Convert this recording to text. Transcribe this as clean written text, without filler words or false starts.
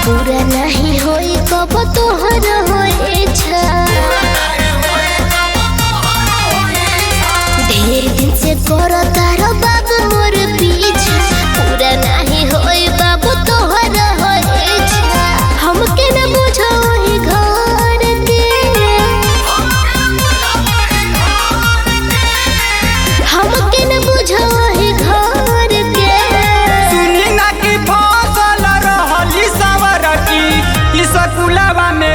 पूरा नहीं होई कब तोहर होए छा। ढेर दिन से करो तारो बाबू मोर पीछा, पूरा नहीं होई बाबू तोहर होए छा। हमके न बुझो ही घर के, हमके न बुझो ही घर के। सुनी ना की फसल रहली सवर की, ई सकुलवा में